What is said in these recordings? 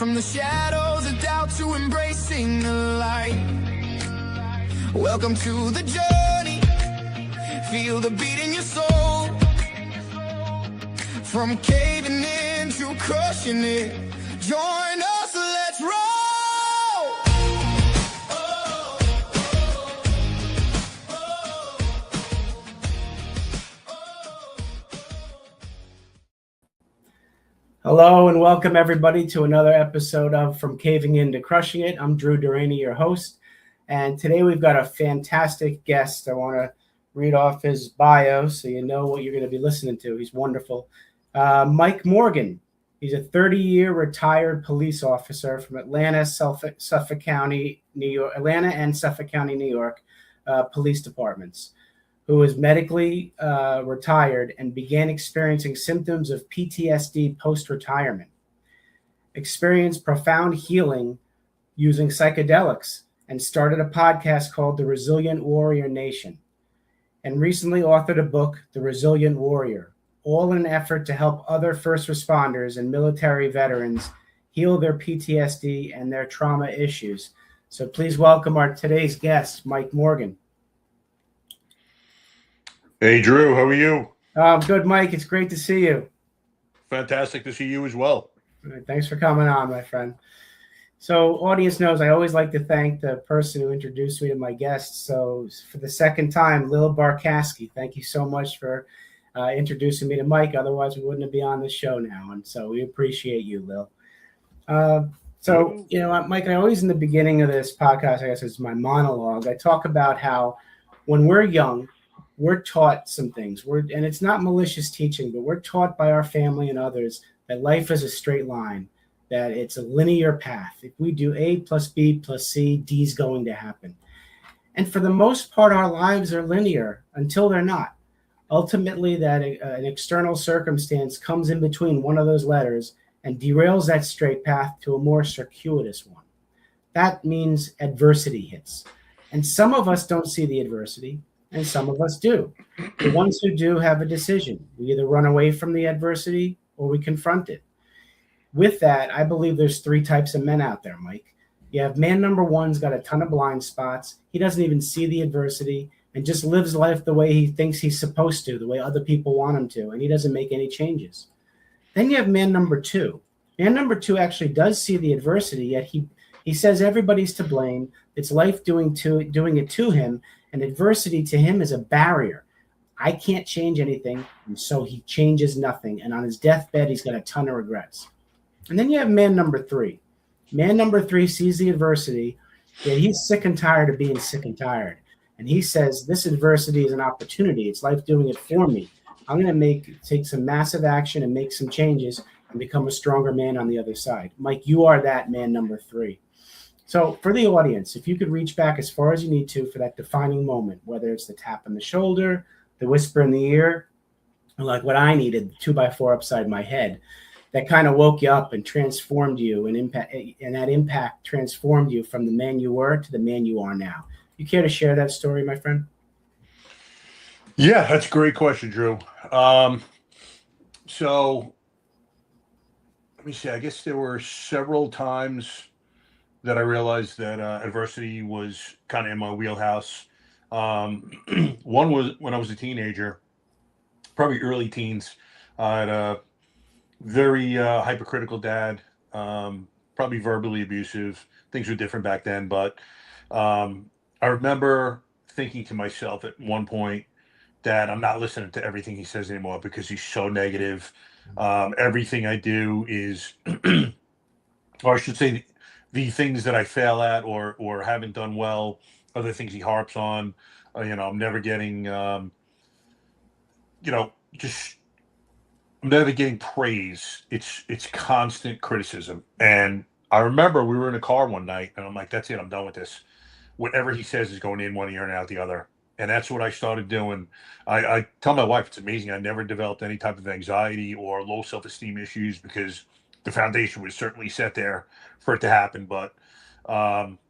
From the shadows of doubt to embracing the light. Welcome to the journey. Feel the beat in your soul. From caving in to crushing it. Join us, let's roll. Hello and welcome everybody to another episode of From Caving In to Crushing It. I'm Drew Deraney, your host, and today we've got a fantastic guest. I want to read off his bio so you know what you're going to be listening to. He's wonderful. Mike Morgan. He's a 30-year retired police officer from Atlanta, Suffolk County, New York, Atlanta and Suffolk County, New York, police departments, who is medically retired and began experiencing symptoms of PTSD post-retirement. Experienced profound healing using psychedelics and started a podcast called The Resilient Warrior Nation, and recently authored a book, The Resilient Warrior, all in an effort to help other first responders and military veterans heal their PTSD and their trauma issues. So please welcome our today's guest, Mike Morgan. Hey, Drew, how are you? Good, Mike. It's great to see you. Fantastic to see you as well. Thanks for coming on, my friend. So audience knows I always like to thank the person who introduced me to my guests. So for the second time, Lil Barkowski, thank you so much for introducing me to Mike. Otherwise, we wouldn't be on the show now. And so we appreciate you, Lil. Mike, I always in the beginning of this podcast, I guess it's my monologue, I talk about how when we're young, we're taught some things. And it's not malicious teaching, but we're taught by our family and others that life is a straight line, that it's a linear path. If we do A plus B plus C, D is going to happen. And for the most part, our lives are linear until they're not. Ultimately, that an external circumstance comes in between one of those letters and derails that straight path to a more circuitous one. That means adversity hits. And some of us don't see the adversity, and some of us do. The ones who do have a decision. We either run away from the adversity or we confront it. With that, I believe there's three types of men out there, Mike. You have man number one's got a ton of blind spots. He doesn't even see the adversity and just lives life the way he thinks he's supposed to, the way other people want him to, and he doesn't make any changes. Then you have man number two. Man number two actually does see the adversity, yet he says everybody's to blame. It's life doing it to him, and adversity to him is a barrier. I can't change anything, and so he changes nothing, and on his deathbed, he's got a ton of regrets. And then you have man number three. Man number three sees the adversity, yet he's sick and tired of being sick and tired. And he says, this adversity is an opportunity. It's life doing it for me. I'm going to take some massive action and make some changes and become a stronger man on the other side. Mike, you are that man number three. So for the audience, if you could reach back as far as you need to for that defining moment, whether it's the tap on the shoulder, the whisper in the ear, or like what I needed, the 2x4 upside my head, that kind of woke you up and transformed you, and that impact transformed you from the man you were to the man you are now. You care to share that story, my friend? Yeah, that's a great question, Drew. So let me see. I guess there were several times that I realized that adversity was kind of in my wheelhouse. One was when I was a teenager, probably early teens. I had a very hypercritical dad, probably verbally abusive. Things were different back then, but I remember thinking to myself at one point, Dad, I'm not listening to everything he says anymore because he's so negative. Everything I do is, or I should say, the things that I fail at or haven't done well are the things he harps on. I'm never getting, I'm never getting praise. It's constant criticism. And I remember we were in a car one night, and I'm like, that's it. I'm done with this. Whatever he says is going in one ear and out the other. And that's what I started doing. I tell my wife, it's amazing. I never developed any type of anxiety or low self-esteem issues because the foundation was certainly set there for it to happen. But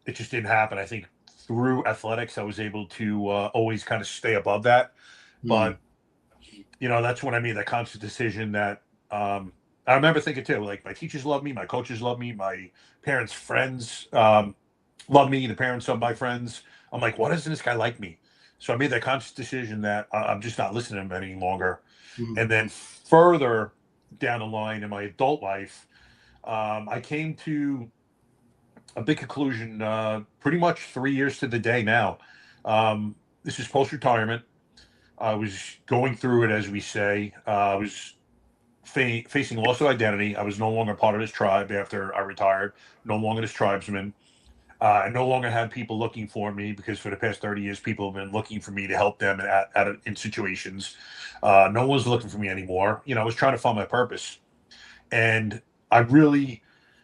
it just didn't happen. I think through athletics, I was able to always kind of stay above that. But, that's when I made that conscious decision that I remember thinking too, like my teachers love me, my coaches love me, my parents' friends love me, the parents of my friends. I'm like, why doesn't this guy like me? So I made that conscious decision that I'm just not listening to him any longer. Mhm. And then further down the line in my adult life, I came to a big conclusion pretty much 3 years to the day now. This is post retirement. I was going through it, as we say. I was facing loss of identity. I was no longer part of this tribe after I retired, no longer this tribesman. I no longer had people looking for me because for the past 30 years, people have been looking for me to help them in situations. No one was looking for me anymore. You know, I was trying to find my purpose. And I really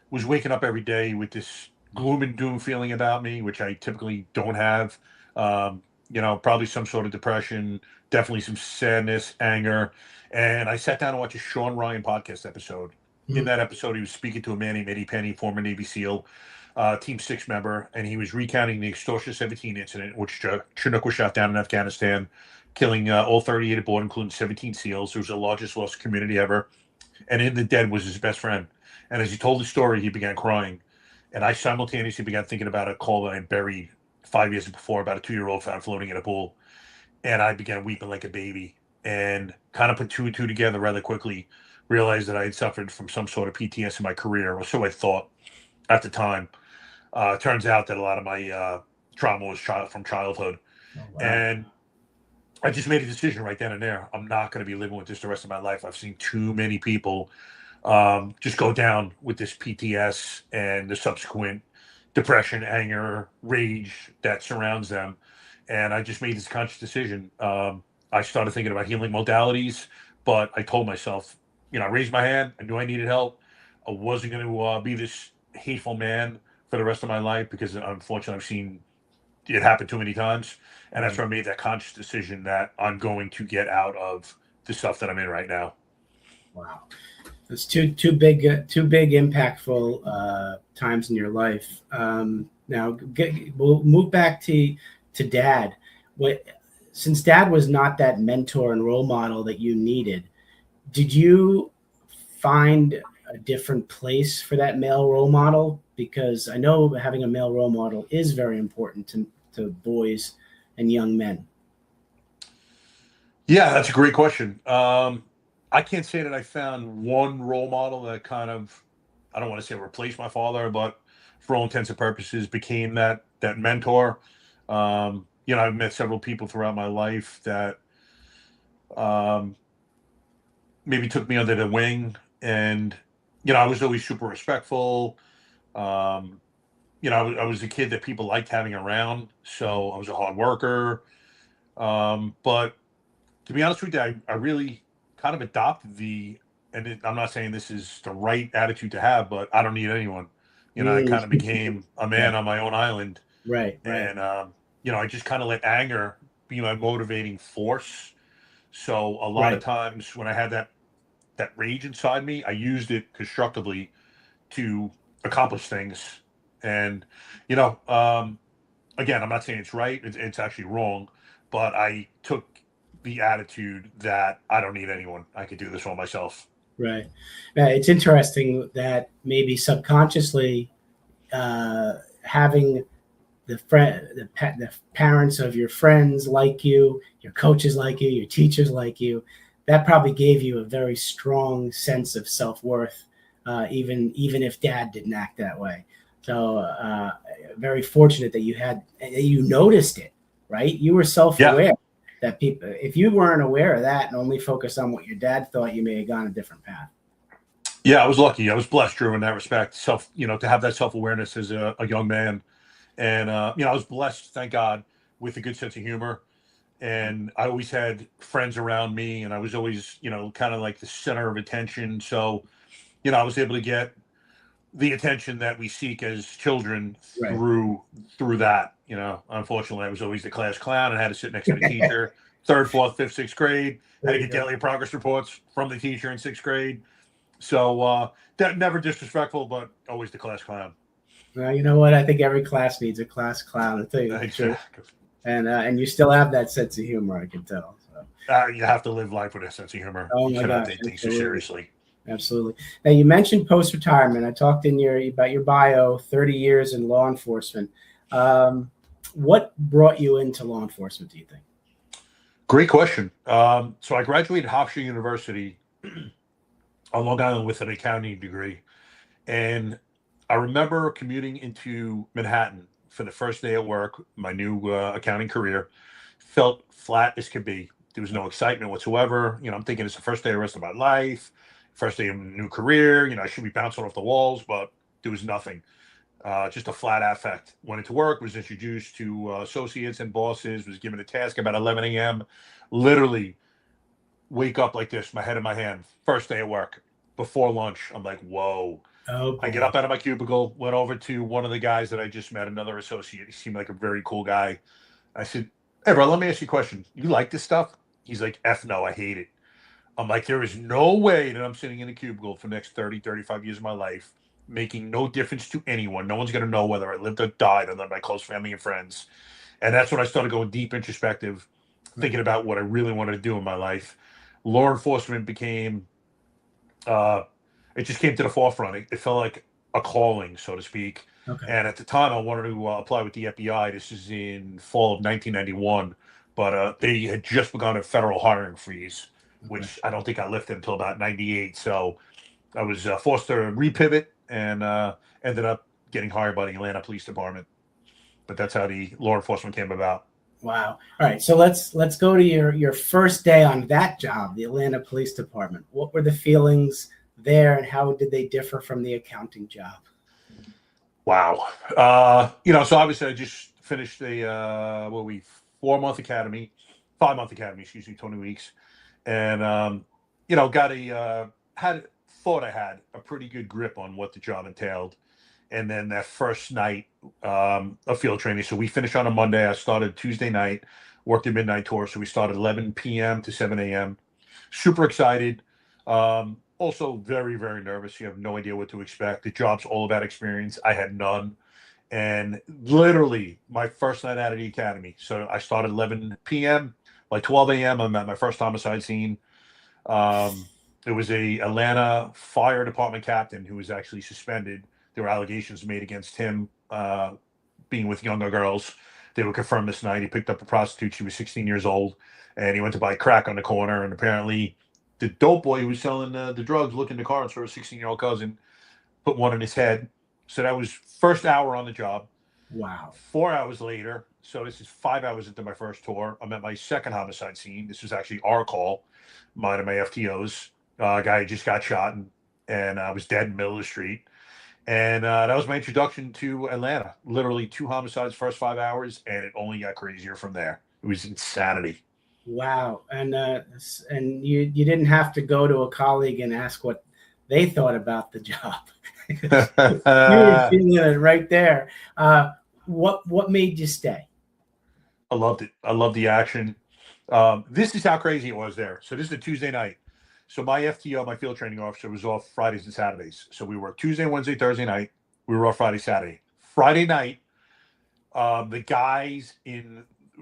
was waking up every day with this gloom and doom feeling about me, which I typically don't have. You know, probably some sort of depression, definitely some sadness, anger. And I sat down and watched a Sean Ryan podcast episode. In Mhm. that episode, he was speaking to a man named Eddie Penny, former Navy SEAL, Team 6 member, and he was recounting the Extortion 17 incident, which Chinook was shot down in Afghanistan, killing all 38 aboard, including 17 SEALs. It was the largest loss community ever. And in the dead was his best friend. And as he told the story, he began crying. And I simultaneously began thinking about a call that I buried 5 years before about a 2-year-old found floating in a pool. And I began weeping like a baby and kind of put two and two together rather quickly, realized that I had suffered from some sort of PTSD in my career, or so I thought at the time. Turns out that a lot of my trauma was from childhood. Oh, wow. And I just made a decision right then and there. I'm not going to be living with this the rest of my life. I've seen too many people just go down with this PTS and the subsequent depression, anger, rage that surrounds them. And I just made this conscious decision. I started thinking about healing modalities, but I told myself, you know, I raised my hand. I knew I needed help. I wasn't going to be this hateful man for the rest of my life because unfortunately I've seen it happen too many times. And that's Right. where I made that conscious decision that I'm going to get out of the stuff that I'm in right now. Wow. It's two big impactful times in your life. Now we'll move back to Dad. What Since Dad was not that mentor and role model that you needed, did you find a different place for that male role model? Because I know having a male role model is very important to boys and young men. Yeah, that's a great question. I can't say that I found one role model that kind of, I don't want to say replaced my father, but for all intents and purposes became that mentor. You know, I've met several people throughout my life that um, maybe took me under their wing, and you know, I was always super respectful. Um, you know, I was a kid that people liked having around, so I was a hard worker. But to be honest with you, I really kind of adopted I'm not saying this is the right attitude to have, but I don't need anyone. You know, I Mm, kind of became a yeah, man on my own island. right, right. And, you know, I just kind of let anger be my motivating force. So a lot of Right. times when I had that rage inside me, I used it constructively to accomplish things. And, you know, again, I'm not saying it's right. It's actually wrong, but I took the attitude that I don't need anyone. I could do this all myself. Right. It's interesting that maybe subconsciously having the parents of your friends like you, your coaches like you, your teachers like you, that probably gave you a very strong sense of self worth, even if Dad didn't act that way. So very fortunate that you noticed it, right? You were self Yeah. aware that people, if you weren't aware of that and only focused on what your dad thought, you may have gone a different path. Yeah, I was lucky. I was blessed, Drew, in that respect. You know, to have that self awareness as a young man. And, you know, I was blessed, thank God, with a good sense of humor. And I always had friends around me, and I was always, you know, kind of like the center of attention. So, you know, I was able to get the attention that we seek as children Right. through that. You know, unfortunately, I was always the class clown and had to sit next to the teacher. Third, fourth, fifth, sixth grade. Had There to you get go. daily progress reports from the teacher in sixth grade. So that never disrespectful, but always the class clown. Well, you know what? I think every class needs a class clown, to tell you the truth. Exactly. And you still have that sense of humor, I can tell. So. You have to live life with a sense of humor. Oh You my cannot gosh, take things too absolutely. seriously. Absolutely. Now you mentioned post-retirement. I talked about your bio, 30 years in law enforcement. What brought you into law enforcement, do you think? Great question. So I graduated Hofstra University on Long Island with an accounting degree. And I remember commuting into Manhattan for the first day at work, my new accounting career. Felt flat as could be. There was no excitement whatsoever. I'm thinking it's the first day of the rest of my life, first day of a new career. I should be bouncing off the walls, but there was nothing. Just a flat affect. Went into work, was introduced to associates and bosses, was given a task about 11 a.m. Literally wake up like this, my head in my hand, first day at work. Before lunch, I'm like, whoa. Oh I get boy. up out of my cubicle, went over to one of the guys that I just met, another associate. He seemed like a very cool guy. I said, hey, bro, let me ask you a question. You like this stuff? He's like, F no, I hate it. I'm like, there is no way that I'm sitting in a cubicle for the next 30, 35 years of my life, making no difference to anyone. No one's going to know whether I lived or died other than my close family and friends. And that's when I started going deep introspective, Right. thinking about what I really wanted to do in my life. Law enforcement became, uh, it just came to the forefront. It felt like a calling, so to speak. Okay. And at the time, I wanted to apply with the FBI. This is in fall of 1991, but they had just begun a federal hiring freeze, Okay. which I don't think I lifted until about 98. So I was forced to repivot and ended up getting hired by the Atlanta Police Department. But that's how the law enforcement came about. Wow. All right. So let's go to your first day on that job, the Atlanta Police Department. What were the feelings there, and how did they differ from the accounting job? Wow. So obviously I just finished a 4-month academy, 5-month academy, excuse me, 20 weeks. And got had thought I had a pretty good grip on what the job entailed. And then that first night of field training. So we finished on a Monday. I started Tuesday night, worked a midnight tour. So we started 11 p.m. to 7 a.m. Super excited. Also very, very nervous. You have no idea what to expect. The job's all about experience. I had none. And literally my first night out of the academy. So I started 11 p.m. By 12 a.m. I'm at my first homicide scene. It was a Atlanta fire department captain who was actually suspended. There were allegations made against him being with younger girls. They were confirmed this night. He picked up a prostitute. She was 16 years old, and he went to buy crack on the corner. And apparently, the dope boy who was selling the drugs looked in the car and saw a 16-year-old cousin, put one in his head. So that was first hour on the job. Wow. 4 hours later, so this is 5 hours into my first tour, I'm at my second homicide scene. This was actually our call, mine and my FTOs. A guy just got shot and was dead in the middle of the street. And that was my introduction to Atlanta. Literally 2 homicides, first 5 hours, and it only got crazier from there. It was insanity. Wow. And you didn't have to go to a colleague and ask what they thought about the job. You were feeling it right there. What made you stay? I loved it. I loved the action. This is how crazy it was there. So this is a Tuesday night. So my FTO, my field training officer, was off Fridays and Saturdays. So we worked Tuesday, Wednesday, Thursday night. We were off Friday, Saturday. Friday night, the guys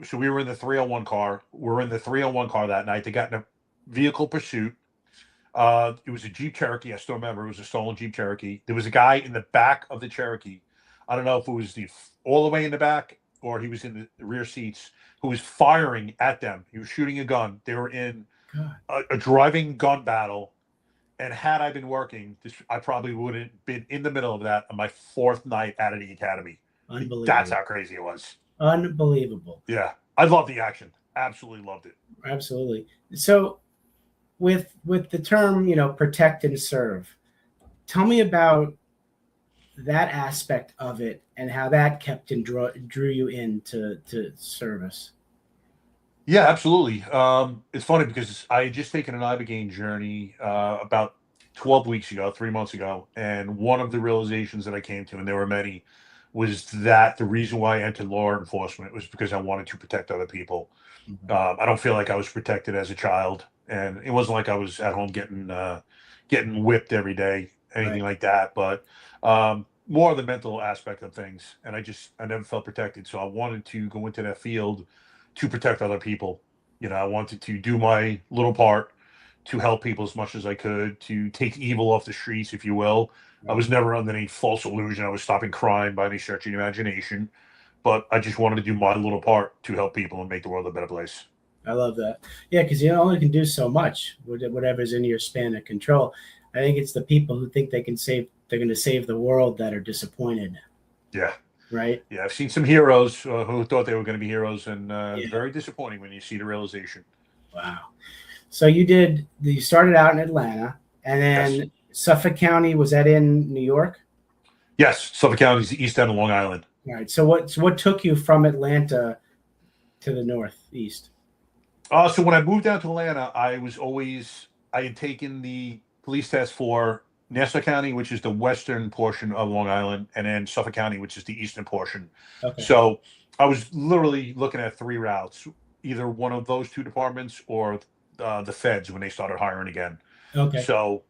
so we were in the 301 car. We're in the 301 car that night. They got in a vehicle pursuit. It was a Jeep Cherokee. I still remember it was a stolen Jeep Cherokee. There was a guy in the back of the Cherokee. I don't know if it was all the way in the back or he was in the rear seats, who was firing at them. He was shooting a gun. They were in a driving gun battle. And had I been working, I probably would have been in the middle of that on my 4th night out of the academy. Unbelievable. That's how crazy it was. Unbelievable. Yeah. I loved the action. Absolutely loved it. Absolutely. So with the term, protect and serve, tell me about that aspect of it and how that kept and drew you into service. Yeah, absolutely. It's funny because I had just taken an Ibogaine journey about 12 weeks ago, 3 months ago. And one of the realizations that I came to, and there were many, was that the reason why I entered law enforcement was because I wanted to protect other people. Mm-hmm. I don't feel like I was protected as a child. And it wasn't like I was at home getting whipped every day, anything like that. But more of the mental aspect of things. And I never felt protected. So I wanted to go into that field to protect other people. I wanted to do my little part to help people as much as I could, to take evil off the streets, if you will. I was never under any false illusion I was stopping crime by any stretch of the imagination, but I just wanted to do my little part to help people and make the world a better place. I love that. Yeah, because you only can do so much, whatever's in your span of control. I think it's the people who think they're going to save the world that are disappointed, Yeah. right? Yeah, I've seen some heroes who thought they were going to be heroes, and Yeah. very disappointing when you see the realization. Wow. So you started out in Atlanta, and then Yes. Suffolk County, was that in New York? Yes, Suffolk County is the east end of Long Island. All right. So what took you from Atlanta to the northeast? So when I moved down to Atlanta, I had taken the police test for Nassau County, which is the western portion of Long Island, and then Suffolk County, which is the eastern portion. Okay. So I was literally looking at three routes, either one of those two departments or the feds when they started hiring again. Okay. So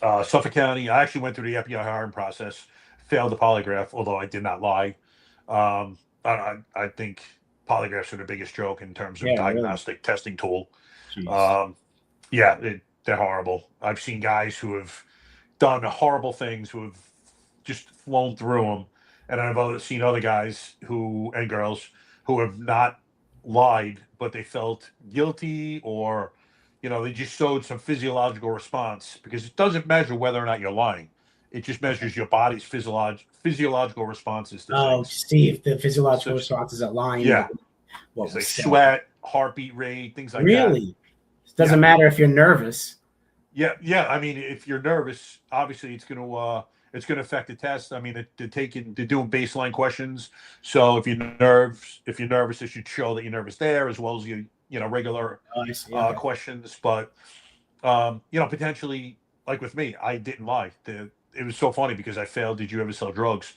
Suffolk County, I actually went through the FBI hiring process, failed the polygraph, although I did not lie. I think polygraphs are the biggest joke in terms of Yeah, really. diagnostic testing tool. Jeez. Yeah, they're horrible. I've seen guys who have done horrible things who have just flown through them, and seen other guys and girls who have not lied, but they felt guilty, or they just showed some physiological response, because it doesn't measure whether or not you're lying. It just measures your body's physiological responses to Oh, things. see if the physiological So, responses align yeah, with what it's was like said. sweat, heartbeat rate, things like that. Really? It doesn't Yeah. matter if you're nervous. Yeah. I mean, if you're nervous, obviously it's gonna affect the test. I mean, they're doing baseline questions. So if you're nervous, it should show that you're nervous there, as well as regular Oh, I see. Okay. questions. But potentially, like with me, I didn't lie. It was so funny because I failed. Did you ever sell drugs?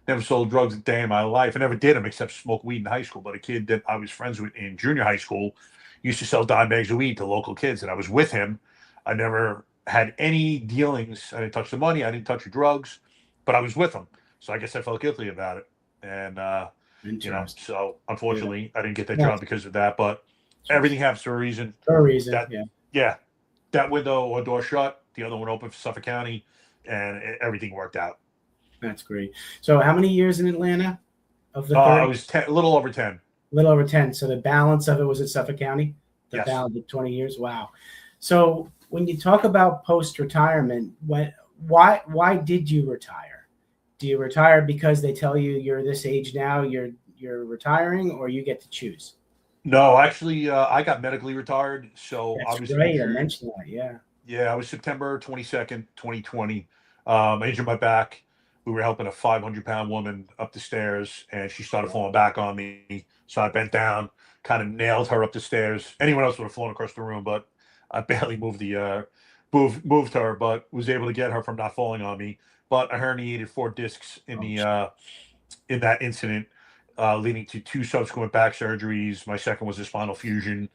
Never sold drugs a day in my life. I never did them except smoke weed in high school. But a kid that I was friends with in junior high school used to sell dime bags of weed to local kids, and I was with him. I never had any dealings. I didn't touch the money. I didn't touch the drugs, but I was with him. So I guess I felt guilty about it. And, Interesting. so unfortunately, I didn't get that Yeah. job because of that. But everything happens for a reason. For a reason. That, yeah. that window or door shut, the other one open for Suffolk County, and everything worked out. That's great. So how many years in Atlanta of the 30? I was a little over 10. A little over 10. So the balance of it was at Suffolk County? The Yes. balance of 20 years? Wow. So when you talk about post-retirement, why did you retire? Do you retire because they tell you you're this age now, you're retiring, or you get to choose? No, actually, I got medically retired. So That's I was right. I injured. mentioned that. Yeah. Yeah, I was September 22nd, 2020. I injured my back. We were helping a 500-pound woman up the stairs, and she started falling back on me. So I bent down, kind of nailed her up the stairs. Anyone else would have flown across the room, but I barely moved moved her, but was able to get her from not falling on me. But I herniated 4 discs in in that incident, leading to 2 subsequent back surgeries. My second was a spinal fusion,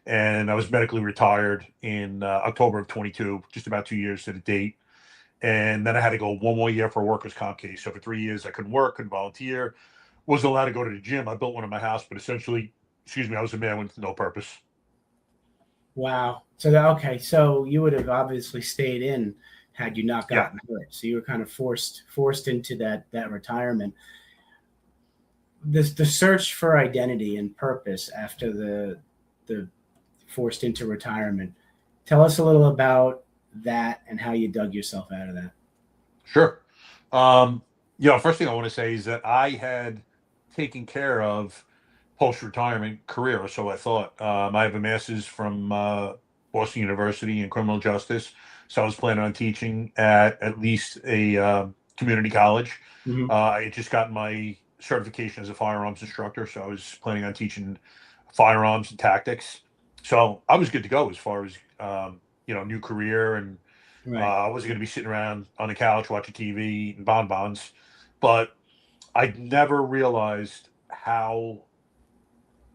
and I was medically retired in October of 22, just about 2 years to the date. And then I had to go 1 more year for a workers' comp case. So for 3 years, I couldn't work, couldn't volunteer, wasn't allowed to go to the gym. I built one in my house, but essentially, I was a man with no purpose. Wow. So okay. So you would have obviously stayed in had you not gotten hurt. So you were kind of forced into that retirement. The search for identity and purpose after the forced into retirement. Tell us a little about that and how you dug yourself out of that. Sure. First thing I want to say is that I had taken care of post-retirement career, or so I thought. I have a master's from Boston University in criminal justice, so I was planning on teaching at least a community college. Mm-hmm. I had just gotten my certification as a firearms instructor, so I was planning on teaching firearms and tactics. So I was good to go as far as new career, and Right. I wasn't going to be sitting around on the couch watching TV, eating bonbons. But I never realized how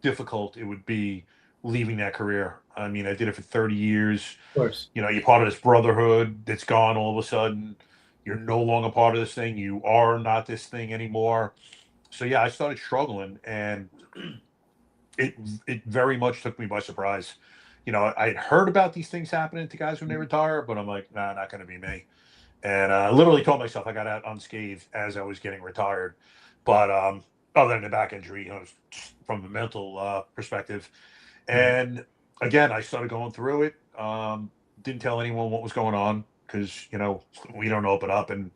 difficult it would be leaving that career. I mean, I did it for 30 years. Of course. You're part of this brotherhood that's gone all of a sudden. You're no longer part of this thing. You are not this thing anymore. So yeah, I started struggling, and it very much took me by surprise. I had heard about these things happening to guys when they retire, but I'm like, nah, not going to be me. And I literally told myself I got out unscathed as I was getting retired. But other than the back injury, from the mental perspective. And again, I started going through it. Didn't tell anyone what was going on because we don't open up and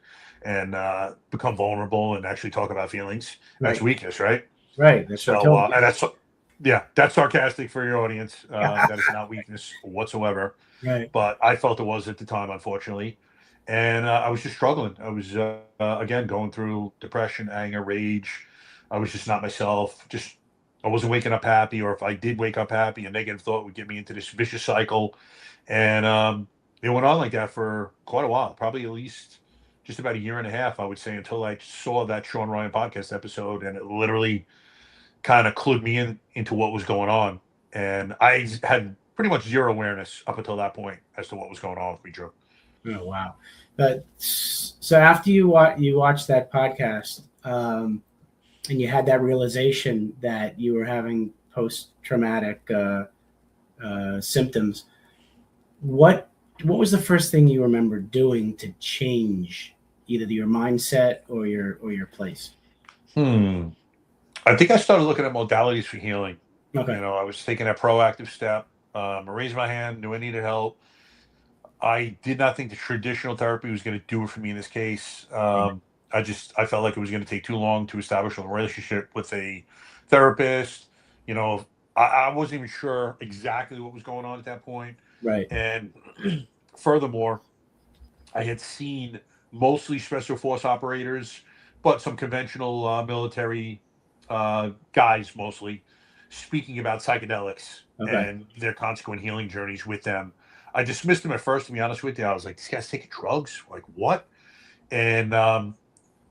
become vulnerable and actually talk about feelings. That's Right. weakness, right? Right. That's what I So told you. and that's sarcastic for your audience. That is not weakness whatsoever. Right. But I felt it was at the time, unfortunately. And I was just struggling. I was again going through depression, anger, rage. I was just not myself. Just I wasn't waking up happy, or if I did wake up happy, a negative thought would get me into this vicious cycle. And it went on like that for quite a while, probably at least just about a year and a half, I would say, until I saw that Sean Ryan podcast episode, and it literally kind of clued me into what was going on. And I had pretty much zero awareness up until that point as to what was going on with me, Drew. Oh wow! But so after you watched that podcast, and you had that realization that you were having post-traumatic symptoms, what was the first thing you remember doing to change either your mindset or your place? I think I started looking at modalities for healing. Okay. I was taking a proactive step. I raised my hand, knew I needed help. I did not think the traditional therapy was going to do it for me in this case. I felt like it was going to take too long to establish a relationship with a therapist. I wasn't even sure exactly what was going on at that point. Right. And furthermore, I had seen mostly special force operators, but some conventional military guys mostly speaking about psychedelics Okay. and their consequent healing journeys with them. I dismissed them at first, to be honest with you. I was like, these guys taking drugs? Like, what? And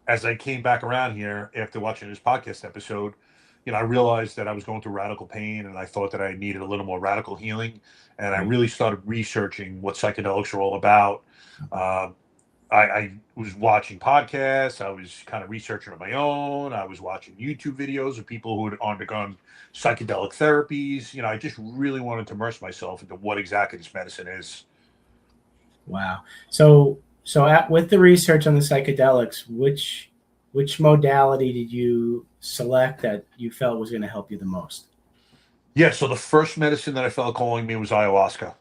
as I came back around here after watching this podcast episode, I realized that I was going through radical pain, and I thought that I needed a little more radical healing. And I Right. really started researching what psychedelics are all about. Um, I was watching podcasts. I was kind of researching on my own. I was watching YouTube videos of people who had undergone psychedelic therapies. I just really wanted to immerse myself into what exactly this medicine is. Wow. With the research on the psychedelics, which modality did you select that you felt was going to help you the most? Yeah, so the first medicine that I felt calling me was ayahuasca.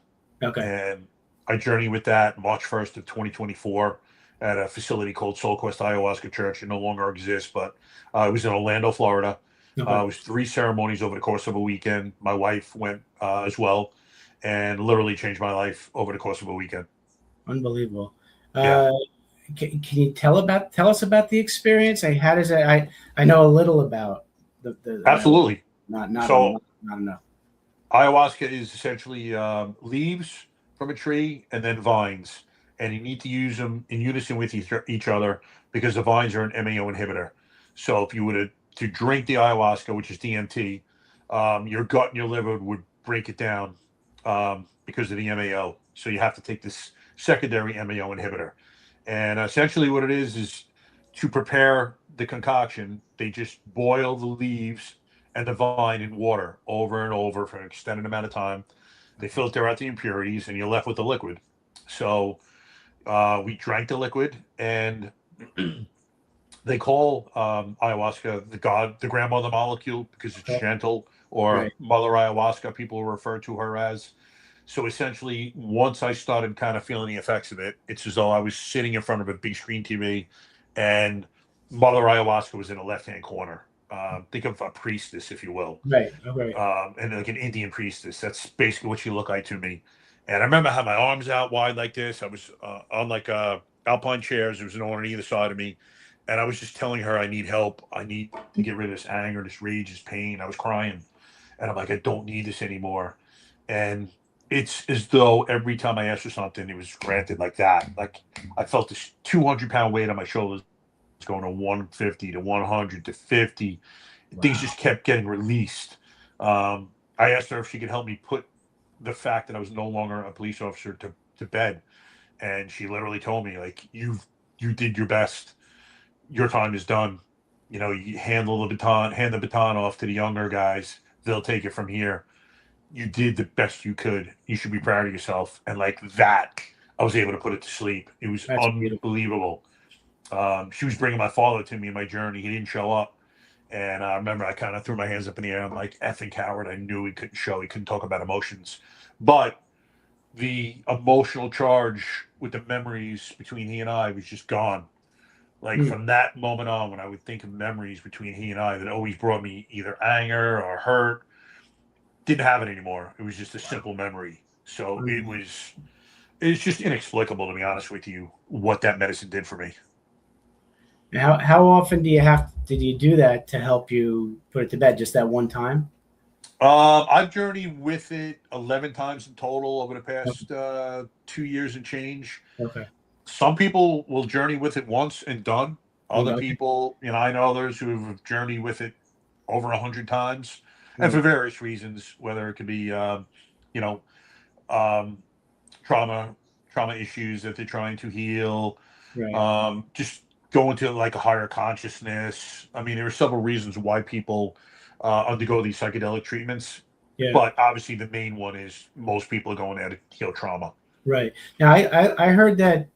Okay. And I journeyed with that March 1st of 2024 at a facility called Soulquest Ayahuasca Church. It no longer exists, but it was in Orlando, Florida. Okay. It was 3 ceremonies over the course of a weekend. My wife went as well, and literally changed my life over the course of a weekend. Unbelievable. Yeah, Can you tell us about the experience? How does it? I know a little about the absolutely. not So enough. ayahuasca is essentially leaves from a tree and then vines, and you need to use them in unison with each other because the vines are an MAO inhibitor. So if you were to drink the ayahuasca, which is DMT, your gut and your liver would break it down because of the MAO. So you have to take this secondary MAO inhibitor. And essentially, what it is to prepare the concoction, they just boil the leaves and the vine in water over and over for an extended amount of time. They filter out the impurities, and you're left with the liquid. So we drank the liquid, and they call ayahuasca the grandmother molecule because it's Okay. gentle, or Right. Mother Ayahuasca, people refer to her as. So essentially, once I started kind of feeling the effects of it, it's as though I was sitting in front of a big screen TV, and Mother Ayahuasca was in the left-hand corner. Think of a priestess, if you will, Right. Okay. and like an Indian priestess. That's basically what she looked like to me. And I remember I had my arms out wide like this. I was on like alpine chairs. There was no one on either side of me. And I was just telling her I need help. I need to get rid of this anger, this rage, this pain. I was crying. And I'm like, I don't need this anymore. And it's as though every time I asked for something, it was granted like that. Like I felt this 200-pound weight on my shoulders going to 150 to 100 to 50. Things Wow. just kept getting released. I asked her if she could help me put the fact that I was no longer a police officer to bed. And she literally told me, like, you did your best. Your time is done. You hand the baton off to the younger guys. They'll take it from here. you did the best you could. You should be proud of yourself. And like that, I was able to put it to sleep. It was That's beautiful. unbelievable. She was bringing my father to me in my journey. He didn't show up. And I remember I kind of threw my hands up in the air. I'm like, effing coward. I knew he couldn't show. He couldn't talk about emotions. But the emotional charge with the memories between he and I was just gone. Like Mm. from that moment on, when I would think of memories between he and I that always brought me either anger or hurt, didn't have it anymore. It was just a simple memory. So Mm. it's just inexplicable, to be honest with you, what that medicine did for me. How often did you do that to help you put it to bed? Just that one time? I've journeyed with it 11 times in total over the past 2 years and change. Okay. Some people will journey with it once and done. Other Okay. people, I know others who have journeyed with it over 100 times, and for Right. various reasons, whether it could be, you know, um, trauma, trauma issues that they're trying to heal, Right. just go into like a higher consciousness. I mean, there are several reasons why people undergo these psychedelic treatments, Yeah. but obviously the main one is most people are going there to heal trauma. Right. Now, I heard that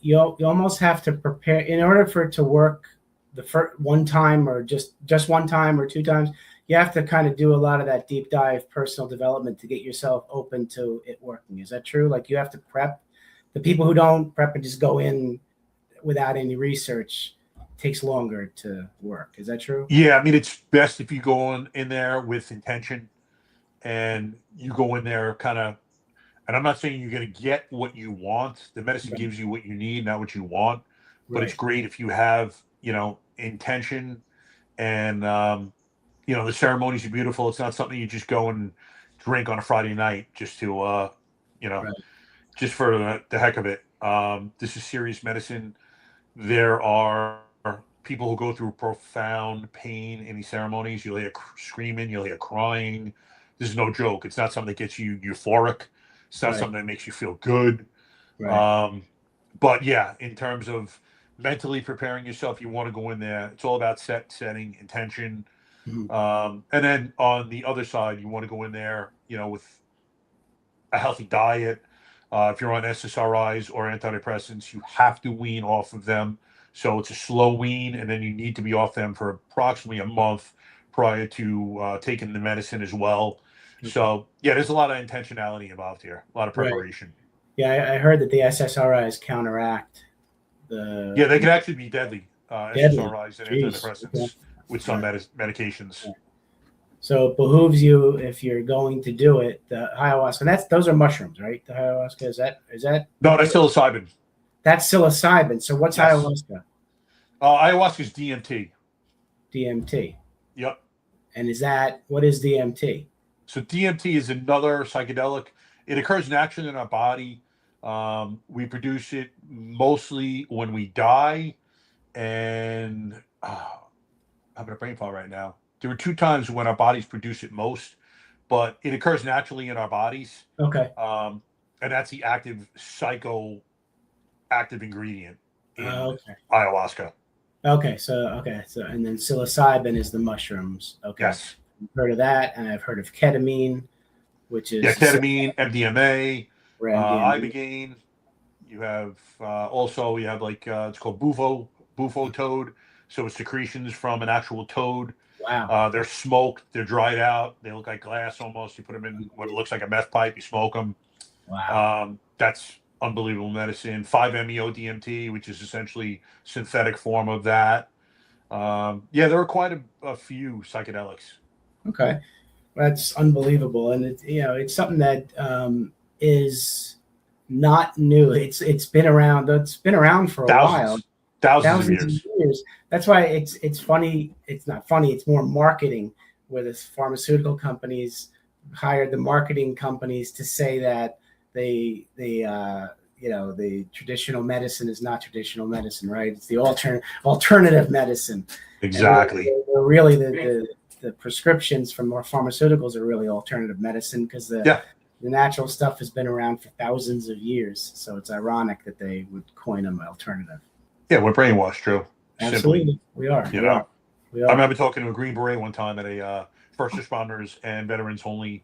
you almost have to prepare in order for it to work the first one time or just one time or two times. You have to kind of do a lot of that deep dive personal development to get yourself open to it working. Is that true? Like you have to prep. The people who don't prep and just go in without any research takes longer to work. Is that true? Yeah, I mean, it's best if you go in there with intention and you go in there kind of, and I'm not saying you're going to get what you want. The medicine Right. gives you what you need, not what you want. But it's Right. great if you have, intention and, the ceremonies are beautiful. It's not something you just go and drink on a Friday night just to, you know, Right. just for the heck of it. This is serious medicine. There are people who go through profound pain in these ceremonies. You'll hear screaming, you'll hear crying. This is no joke. It's not something that gets you euphoric. It's not Right. something that makes you feel good. Right. Um, but yeah, in terms of mentally preparing yourself, you want to go in there. It's all about setting intention. Mhm. And then on the other side, you want to go in there, with a healthy diet. If you're on SSRIs or antidepressants, you have to wean off of them. So it's a slow wean, and then you need to be off them for approximately a month prior to taking the medicine as well. Okay. So yeah, there's a lot of intentionality involved here, a lot of Right. preparation. Yeah, I heard that the SSRIs counteract Yeah, they the can actually be deadly, deadly. SSRIs and Jeez. Okay. antidepressants with some Right. medications. So it behooves you if you're going to do it. The ayahuasca. Those are mushrooms, right? The ayahuasca is that No, that's psilocybin. that's psilocybin. So what's Yes. ayahuasca? Ayahuasca is DMT. DMT. Yep. And what is DMT? So DMT is another psychedelic. It occurs naturally in our body. We produce it mostly when we die, and I'm having a brain fart right now. There are two times when our bodies produce it most, but it occurs naturally in our bodies, Okay. um, and that's the active ingredient in Okay. ayahuasca. Okay. So and then psilocybin is the mushrooms. Okay. Yes. I've heard of that, and I've heard of ketamine, which Yeah, is ketamine, MDMA, or MDMA. ibogaine. You have also you have like it's called bufo toad. So it's secretions from an actual toad. Wow. They're smoked. They're dried out. They look like glass almost. You put them in what looks like a meth pipe. You smoke them. Wow. That's unbelievable medicine. 5-MeO DMT, which is essentially synthetic form of that. Yeah, there are quite a few psychedelics. Okay. That's unbelievable, and it's something that is not new. It's been around. It's been around for a while, Thousands of thousands of years. years. That's why it's funny. It's not funny. It's more marketing, where the pharmaceutical companies hired the marketing companies to say that the traditional medicine is not traditional medicine, right? It's the alternative medicine, and Exactly. they're really the prescriptions from more pharmaceuticals are really alternative medicine because Yeah. the natural stuff has been around for thousands of years. So it's ironic that they would coin them alternative. Yeah, we're brainwashed, Drew. Simply, Absolutely, we are. you We are. know. We I are. remember talking to a Green Beret one time at a first responders and veterans only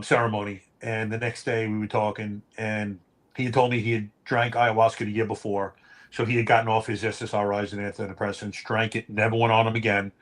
ceremony. And the next day we were talking, and he had told me he had drank ayahuasca the year before. So he had gotten off his SSRIs and antidepressants, drank it, never went on them again.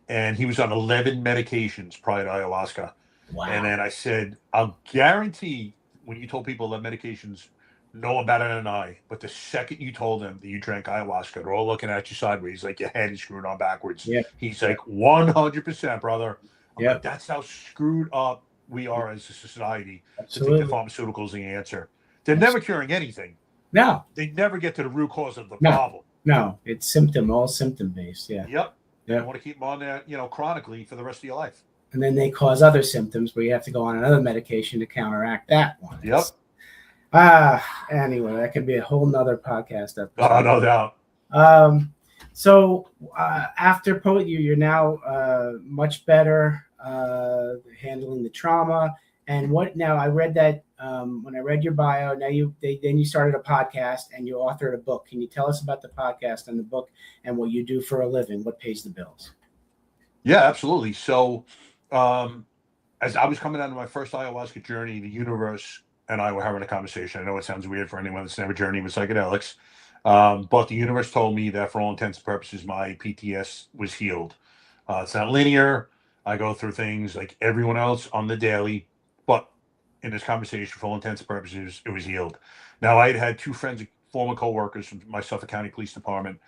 And he was on 11 medications prior to ayahuasca. And Wow. then I said, I'll guarantee when you told people that medications know them better than I, but the second you told them that you drank ayahuasca, they're all looking at you sideways like your head is screwed on backwards. Yeah. He's like, 100%, brother. I'm like, Yep. that's how screwed up we are as a society to think that Absolutely. pharmaceuticals are the answer. They're Abs- never curing anything. No. They never get to the root cause of the No. problem. No. It's all symptom based. Yeah. Yep. Yep. You want to keep them on there, chronically for the rest of your life. And then they cause other symptoms where you have to go on another medication to counteract that one. Yep. Anyway, that could be a whole nother podcast episode. Oh, no doubt. So after you're now much better handling the trauma. And what now? I read that when I read your bio. Now then you started a podcast and you authored a book. Can you tell us about the podcast and the book and what you do for a living? What pays the bills? Yeah, absolutely. So, as I was coming out of my first ayahuasca journey, the universe and I were having a conversation. I know it sounds weird for anyone that's never journeyed with psychedelics, but the universe told me that for all intents and purposes, my PTS was healed. It's not linear. I go through things like everyone else on the daily, but in this conversation, for all intents and purposes, it was healed. Now, I had two friends, former co-workers from my Suffolk County Police Department,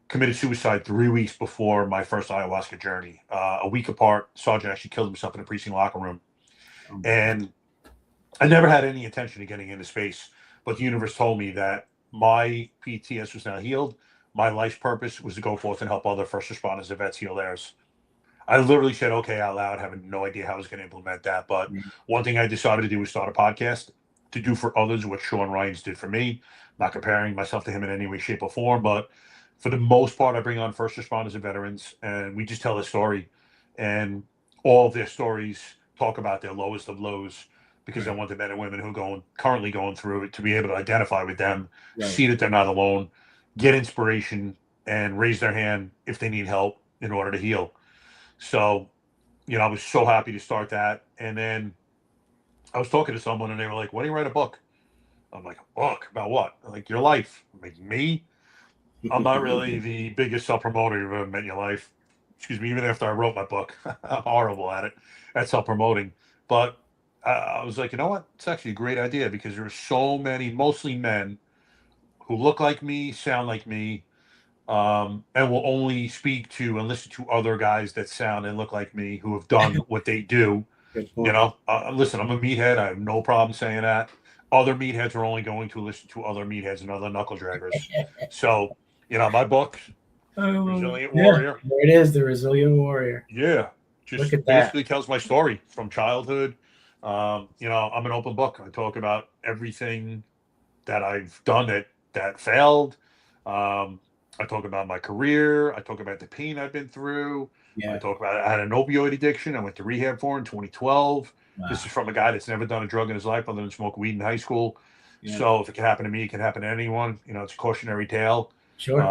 committed suicide 3 weeks before my first ayahuasca journey. A week apart, Sergeant actually killed himself in a precinct locker room. And I never had any intention of getting into space, but the universe told me that my PTS was now healed. My life's purpose was to go forth and help other first responders and vets heal theirs. I literally said, okay, out loud, having no idea how I was going to implement that. But one thing I decided to do was start a podcast to do for others what Sean Ryan's did for me. Not comparing myself to him in any way, shape, or form, but for the most part, I bring on first responders and veterans, and we just tell their story. And all of their stories talk about their lowest of lows, because I want the men and women who are currently going through it to be able to identify with them, see that they're not alone, get inspiration, and raise their hand if they need help in order to heal. So, I was so happy to start that. And then I was talking to someone and they were like, "Why don't you write a book?" I'm like, "A book? About what?" I'm like, "Your life." I'm like, "Me? I'm not really the biggest self-promoter you've ever met in your life." Excuse me, even after I wrote my book. I'm horrible at it, at self-promoting. But I was like, you know what? It's actually a great idea, because there are so many, mostly men, who look like me, sound like me, and will only speak to and listen to other guys that sound and look like me, who have done what they do. Good point. Listen, I'm a meathead. I have no problem saying that. Other meatheads are only going to listen to other meatheads and other knuckle draggers. So, my book, Resilient Warrior. There it is, the Resilient Warrior. Yeah, just basically tells my story from childhood. I'm an open book. I talk about everything that I've done that failed. I talk about my career. I talk about the pain I've been through. I talk about I had an opioid addiction. I went to rehab for in 2012. Wow. This is from a guy that's never done a drug in his life other than smoke weed in high school. Yeah. So if it can happen to me, it can happen to anyone. It's a cautionary tale. Sure.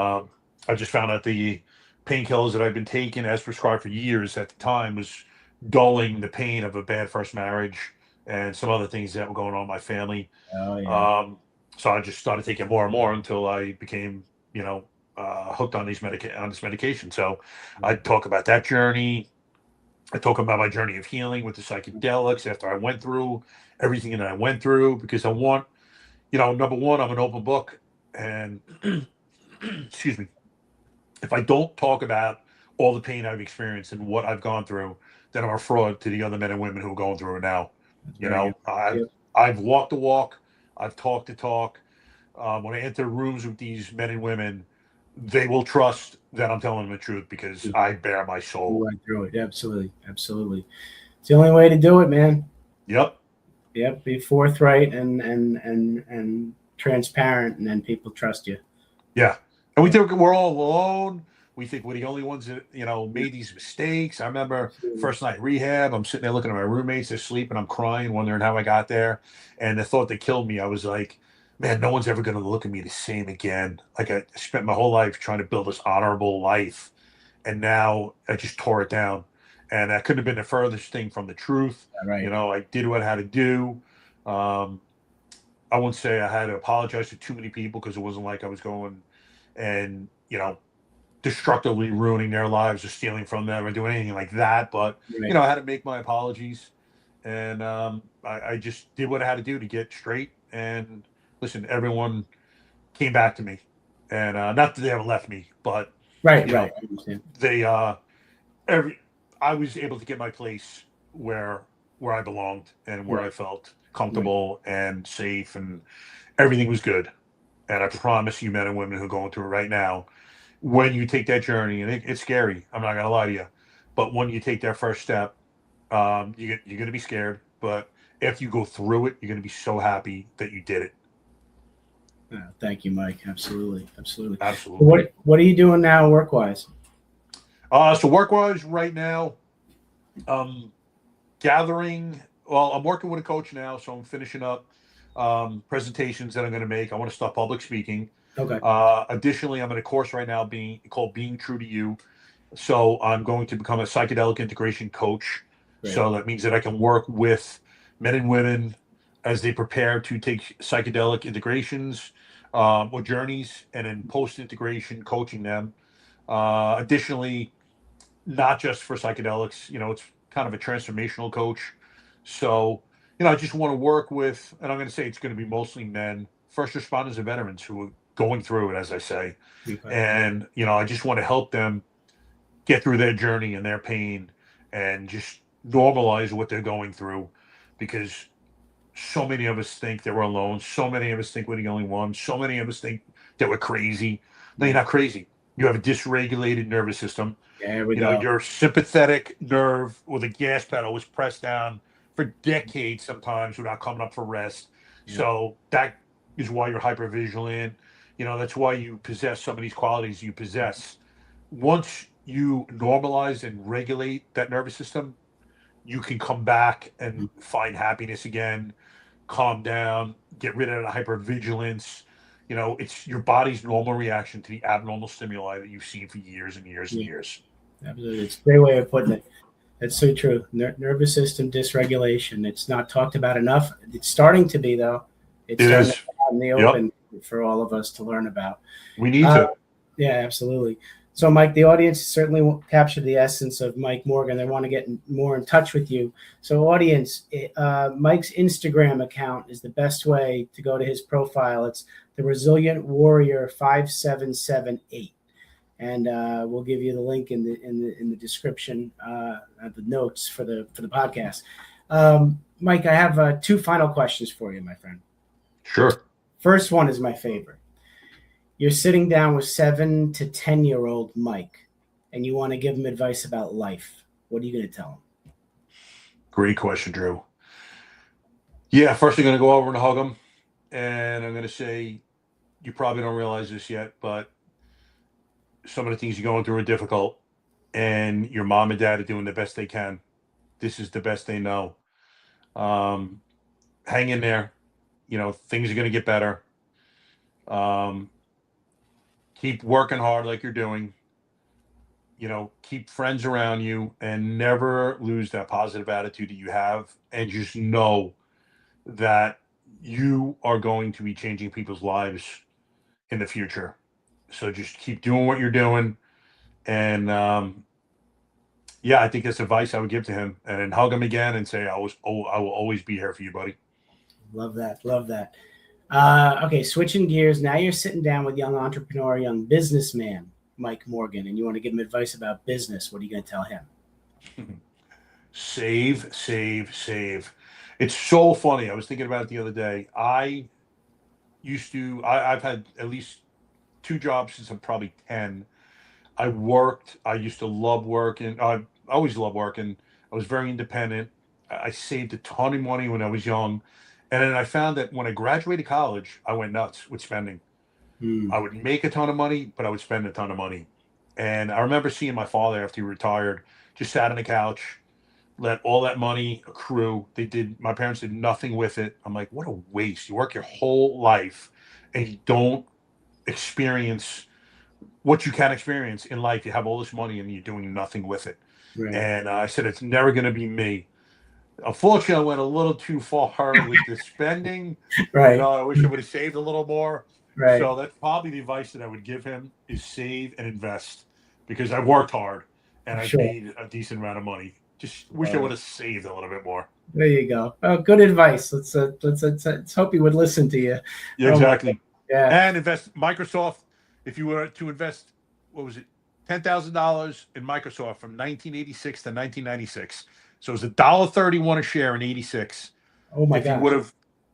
I just found out the painkillers that I've been taking as prescribed for years at the time was dulling the pain of a bad first marriage and some other things that were going on in my family. Oh, yeah. So I just started taking more and more until I became, hooked on this medication. So I talk about that journey. I talk about my journey of healing with the psychedelics after I went through everything that I went through, because I want, number one, I'm an open book, and excuse me, if I don't talk about all the pain I've experienced and what I've gone through, then I'm a fraud to the other men and women who are going through it now. I've walked the walk. I've talked the talk. When I enter rooms with these men and women, they will trust that I'm telling them the truth, because I bear my soul. Right through it. Absolutely. Absolutely. It's the only way to do it, man. Yep. Be forthright and transparent, and then people trust you. Yeah. And we think we're all alone. We think we're the only ones that, made these mistakes. I remember first night rehab, I'm sitting there looking at my roommates, they're sleeping, I'm crying, wondering how I got there. And the thought that killed me, I was like, man, no one's ever going to look at me the same again. Like, I spent my whole life trying to build this honorable life, and now I just tore it down. And that couldn't have been the furthest thing from the truth. Right. You know, I did what I had to do. I wouldn't say I had to apologize to too many people because it wasn't like I was going and, you know, destructively ruining their lives or stealing from them or doing anything like that. But, you Right. know, I had to make my apologies. And I just did what I had to do to get straight. And listen, everyone came back to me. And not that they ever left me, but, Right. you know, Right. I understand. they, every, I was able to get my place where I belonged and where I Right. felt Right. comfortable and safe, and everything was good. And I promise you, men and women who are going through it right now, when you take that journey, and it's scary, I'm not gonna lie to you, but when you take that first step, you're gonna be scared, but if you go through it, you're gonna be so happy that you did it. Thank you, Mike. Absolutely. Absolutely. Absolutely. What are you doing now, work wise? So work wise, right now, um, gathering. Well, I'm working with a coach now, so I'm finishing up presentations that I'm going to make. I want to start public speaking. Okay. Additionally, I'm in a course right now being True to You. So I'm going to become a psychedelic integration coach. Great. So that means that I can work with men and women as they prepare to take psychedelic integrations or journeys, and then post integration coaching them. Additionally, not just for psychedelics. You know, it's kind of a transformational coach. So, you know, I just want to work with, and I'm going to say it's going to be mostly men, first responders and veterans who are going through it, as I say. Okay. And, you know, I just want to help them get through their journey and their pain and just normalize what they're going through, because so many of us think that we're alone. So many of us think we're the only one. So many of us think that we're crazy. No, you're not crazy. You have a dysregulated nervous system. There we You know, go. your sympathetic nerve or the gas pedal was pressed down for decades sometimes without coming up for rest. Yeah. So that is why you're hypervigilant. You know, that's why you possess some of these qualities you possess. Once you normalize and regulate that nervous system, you can come back and find happiness again, calm down, get rid of the hypervigilance. You know, it's your body's normal reaction to the abnormal stimuli that you've seen for years and years and Yeah. years. Absolutely. It's a great way of putting it. That's so true. Nervous system dysregulation. It's not talked about enough. It's starting to be, though. It's It starting to is. come out in the Yep. open for all of us to learn about. We need Uh, to. yeah, absolutely. So, Mike, the audience certainly captured the essence of Mike Morgan. They want to get more in touch with you. So, audience, Mike's Instagram account is the best way to go to his profile. It's the Resilient Warrior 5778. And we'll give you the link in the description, the notes for the podcast. Mike, I have two final questions for you, my friend. Sure. First one is my favorite. You're sitting down with 7 to 10-year-old Mike, and you want to give him advice about life. What are you going to tell him? Great question, Drew. Yeah, first I'm going to go over and hug him, and I'm going to say, you probably don't realize this yet, but some of the things you're going through are difficult, and your mom and dad are doing the best they can. This is the best they know. Um, Hang in there. You know, things are going to get better. Um, Keep working hard like you're doing. You know, keep friends around you and never lose that positive attitude that you have. And just know that you are going to be changing people's lives in the future. So just keep doing what you're doing. And yeah, I think that's advice I would give to him. And then hug him again and say, I will always be here for you, buddy. Love that. Love that. Okay, switching gears. Now you're sitting down with young entrepreneur, young businessman, Mike Morgan, and you want to give him advice about business. What are you going to tell him? Save, save, save. It's so funny. I was thinking about it the other day. I've had at least two jobs since I'm probably 10. I used to love working. I always loved working. I was very independent. I saved a ton of money when I was young. And then I found that when I graduated college, I went nuts with spending. Hmm. I would make a ton of money, but I would spend a ton of money. And I remember seeing my father after he retired, just sat on the couch, let all that money accrue. My parents did nothing with it. I'm like, what a waste. You work your whole life and you don't experience what you can experience in life. You have all this money and you're doing nothing with it. Right. And I said, it's never going to be me. Unfortunately, I went a little too far with the spending. Right. I wish I would have saved a little more. Right. So that's probably the advice that I would give him is save and invest, because I worked hard and I paid a decent amount of money. Just wish I would have saved a little bit more. There you go. Oh, good advice. Let's hope he would listen to you. Yeah, exactly. Yeah. And invest Microsoft. If you were to invest, what was it, $10,000 in Microsoft from 1986 to 1996. So it was $1.31 a share in '86. Oh my God! If you would have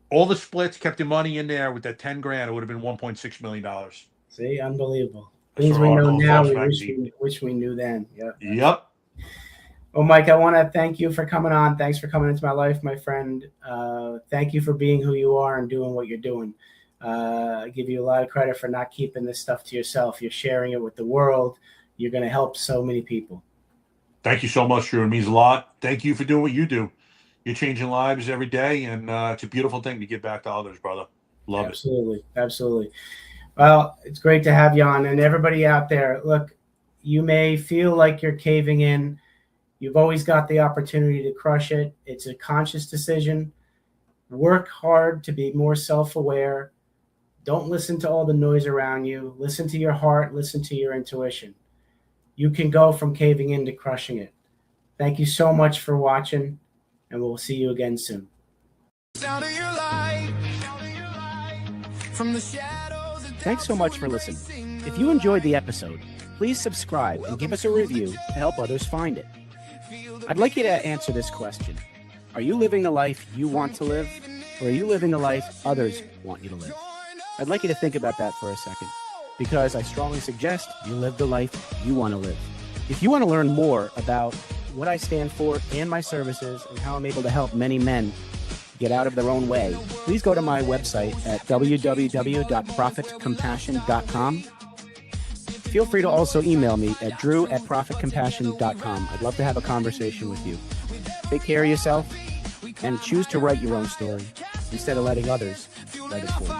all the splits, kept your money in there with that $10,000, it would have been $1.6 million. See, unbelievable. Things we know now, we wish we knew then. Yep. Yep. Well, Mike, I want to thank you for coming on. Thanks for coming into my life, my friend. Thank you for being who you are and doing what you're doing. I give you a lot of credit for not keeping this stuff to yourself. You're sharing it with the world. You're going to help so many people. Thank you so much, Drew. It means a lot. Thank you for doing what you do. You're changing lives every day, and it's a beautiful thing to give back to others, brother. Love it. Absolutely. Well, it's great to have you on. And everybody out there, look, you may feel like you're caving in. You've always got the opportunity to crush it. It's a conscious decision. Work hard to be more self-aware. Don't listen to all the noise around you. Listen to your heart. Listen to your intuition. You can go from caving in to crushing it. Thank you so much for watching, and we'll see you again soon. Thanks so much for listening. If you enjoyed the episode, please subscribe and give us a review to help others find it. I'd like you to answer this question. Are you living the life you want to live, or are you living the life others want you to live? I'd like you to think about that for a second, because I strongly suggest you live the life you want to live. If you want to learn more about what I stand for and my services and how I'm able to help many men get out of their own way, please go to my website at www.profitcompassion.com. Feel free to also email me at drew@profitcompassion.com. I'd love to have a conversation with you. Take care of yourself and choose to write your own story instead of letting others write it for you.